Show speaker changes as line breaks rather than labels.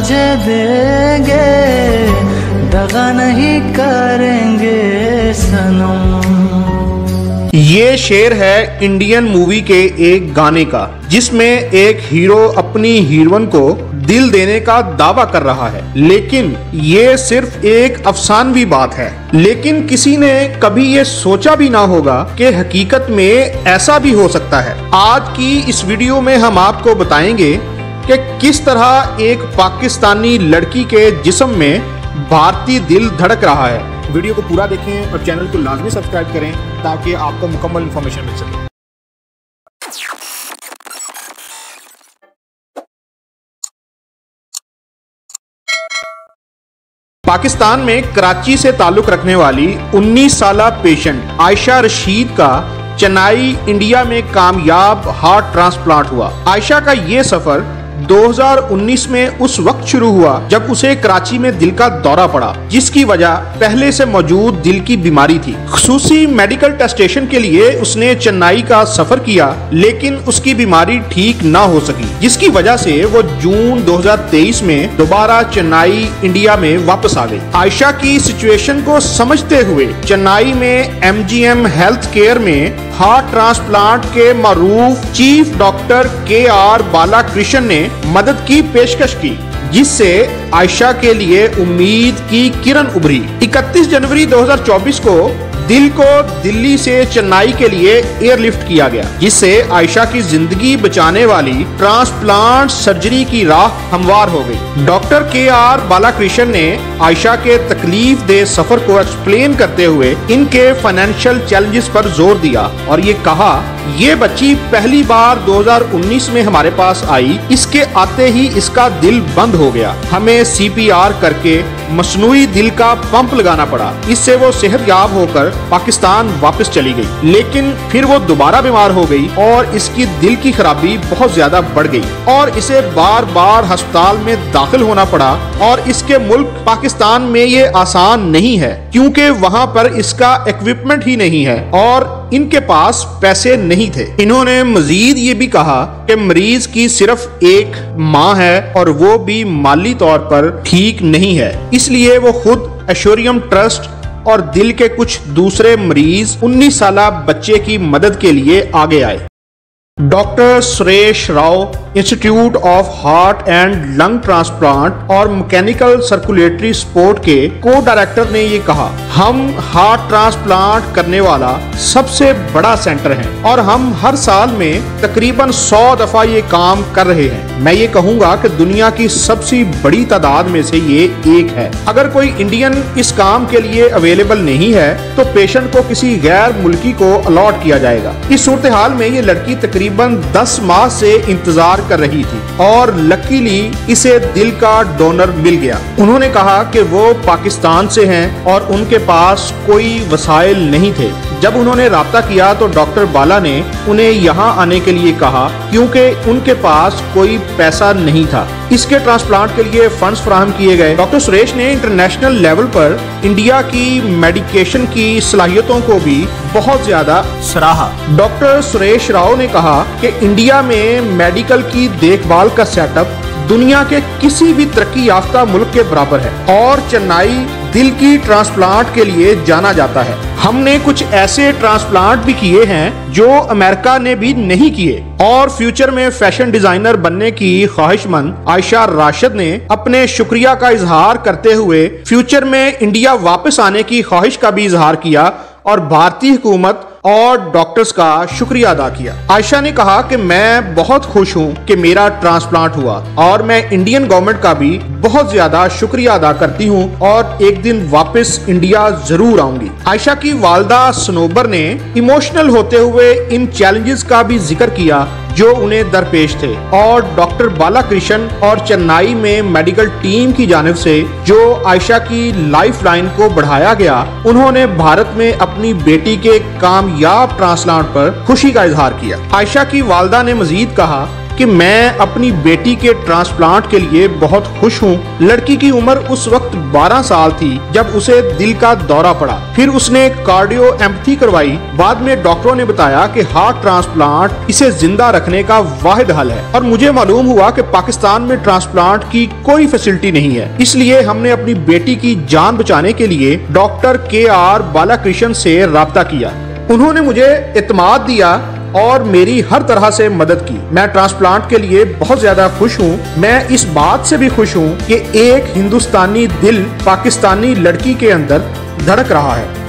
तुझे देंगे, दगा नहीं करेंगे सनम।
ये शेर है इंडियन मूवी के एक गाने का, जिसमें एक हीरो अपनी हीरोइन को दिल देने का दावा कर रहा है, लेकिन ये सिर्फ एक अफसानवी बात है। लेकिन किसी ने कभी ये सोचा भी ना होगा कि हकीकत में ऐसा भी हो सकता है। आज की इस वीडियो में हम आपको बताएंगे कि किस तरह एक पाकिस्तानी लड़की के जिस्म में भारतीय दिल धड़क रहा है। वीडियो को पूरा देखें और चैनल को लाजमी सब्सक्राइब करें ताकि आपको मुकम्मल इंफॉर्मेशन मिल सके। पाकिस्तान में कराची से ताल्लुक रखने वाली 19 साला पेशेंट आयशा रशीद का चेन्नई इंडिया में कामयाब हार्ट ट्रांसप्लांट हुआ। आयशा का ये सफर 2019 में उस वक्त शुरू हुआ जब उसे कराची में दिल का दौरा पड़ा, जिसकी वजह पहले से मौजूद दिल की बीमारी थी। खुसूसी मेडिकल टेस्टेशन के लिए उसने चेन्नई का सफर किया, लेकिन उसकी बीमारी ठीक ना हो सकी, जिसकी वजह से वो जून 2023 में दोबारा चेन्नई इंडिया में वापस आ गई। आयशा की सिचुएशन को समझते हुए चेन्नई में MGM हेल्थ केयर में हार्ट ट्रांसप्लांट के मारूफ चीफ डॉक्टर KR बालाकृष्णन ने मदद की पेशकश की, जिससे आयशा के लिए उम्मीद की किरण उभरी। 31 जनवरी 2024 को दिल को दिल्ली से चेन्नई के लिए एयरलिफ्ट किया गया, जिससे आयशा की जिंदगी बचाने वाली ट्रांसप्लांट सर्जरी की राह हमवार हो गई। डॉक्टर KR बालाकृष्णन ने आयशा के तकलीफ दे सफर को एक्सप्लेन करते हुए इनके फाइनेंशियल चैलेंजेस पर जोर दिया और ये कहा, ये बच्ची पहली बार 2019 में हमारे पास आई, इसके आते ही इसका दिल बंद हो गया। हमें CPR करके मसनूई दिल का पंप लगाना पड़ा। इससे वो सेहतयाब होकर पाकिस्तान वापस चली गई, लेकिन फिर वो दोबारा बीमार हो गई और इसकी दिल की खराबी बहुत ज्यादा बढ़ गई और इसे बार बार अस्पताल में दाखिल होना पड़ा। और इसके मुल्क पाकिस्तान में ये आसान नहीं है, क्योंकि वहाँ पर इसका इक्विपमेंट ही नहीं है और इनके पास पैसे नहीं थे। इन्होंने मजीद ये भी कहा कि मरीज की सिर्फ एक माँ है और वो भी माली तौर पर ठीक नहीं है, इसलिए वो खुद एश्योरियम ट्रस्ट और दिल के कुछ दूसरे मरीज 19 साला बच्चे की मदद के लिए आगे आए। Doctor Suresh Rao institute of heart and lung transplant और मैकेनिकल सर्कुलेटरी सपोर्ट के को डायरेक्टर ने ये कहा, हम हार्ट ट्रांसप्लांट करने वाला सबसे बड़ा सेंटर हैं और हम हर साल में तकरीबन 100 दफा ये काम कर रहे हैं। मैं ये कहूँगा कि दुनिया की सबसे बड़ी तादाद में से ये एक है। अगर कोई इंडियन इस काम के लिए अवेलेबल नहीं है तो पेशेंट को किसी गैर मुल्की को अलॉट किया जाएगा। इस सूरत हाल में ये लड़की तकरीबन 10 माह से इंतजार कर रही थी और लकीली इसे दिल का डोनर मिल गया। उन्होंने कहा कि वो पाकिस्तान से हैं और उनके पास कोई वसाइल नहीं थे। जब उन्होंने राब्ता किया तो डॉक्टर बाला ने उन्हें यहाँ आने के लिए कहा, क्योंकि उनके पास कोई पैसा नहीं था। इसके ट्रांसप्लांट के लिए फंड्स फराहम किए गए। डॉक्टर सुरेश ने इंटरनेशनल लेवल पर इंडिया की मेडिकेशन की सलाहियतों को भी बहुत ज्यादा सराहा। डॉक्टर सुरेश राव ने कहा कि इंडिया में मेडिकल की देखभाल का सेटअप दुनिया के किसी भी तरक्की याफ्ता मुल्क के बराबर है और चेन्नई दिल की ट्रांसप्लांट के लिए जाना जाता है। हमने कुछ ऐसे ट्रांसप्लांट भी किए हैं जो अमेरिका ने भी नहीं किए और फ्यूचर में फैशन डिजाइनर बनने की ख्वाहिशमंद आयशा राशिद ने अपने शुक्रिया का इजहार करते हुए फ्यूचर में इंडिया वापस आने की ख्वाहिश का भी इजहार किया और भारतीय हुकूमत और डॉक्टर्स का शुक्रिया अदा किया। आयशा ने कहा कि मैं बहुत खुश हूँ कि मेरा ट्रांसप्लांट हुआ और मैं इंडियन गवर्नमेंट का भी बहुत ज्यादा शुक्रिया अदा करती हूँ और एक दिन वापस इंडिया जरूर आऊंगी। आयशा की वालदा सनोबर ने इमोशनल होते हुए इन चैलेंजेस का भी जिक्र किया जो उन्हें दरपेश थे और डॉक्टर बालाकृष्णन और चेन्नई में मेडिकल टीम की जानिब से जो आयशा की लाइफ लाइन को बढ़ाया गया, उन्होंने भारत में अपनी बेटी के कामयाब ट्रांसप्लांट पर खुशी का इजहार किया। आयशा की वालदा ने मजीद कहा कि मैं अपनी बेटी के ट्रांसप्लांट के लिए बहुत खुश हूँ। लड़की की उम्र उस वक्त 12 साल थी जब उसे दिल का दौरा पड़ा। फिर उसने कार्डियोएम्पथी करवाई। बाद में डॉक्टरों ने बताया कि हार्ट ट्रांसप्लांट इसे जिंदा रखने का वाहिद हल है और मुझे मालूम हुआ कि पाकिस्तान में ट्रांसप्लांट की कोई फैसिलिटी नहीं है। इसलिए हमने अपनी बेटी की जान बचाने के लिए डॉक्टर KR बालाकृष्ण से राब्ता किया। उन्होंने मुझे इत्मीनान दिया और मेरी हर तरह से मदद की। मैं ट्रांसप्लांट के लिए बहुत ज्यादा खुश हूँ। मैं इस बात से भी खुश हूँ कि एक हिंदुस्तानी दिल पाकिस्तानी लड़की के अंदर धड़क रहा है।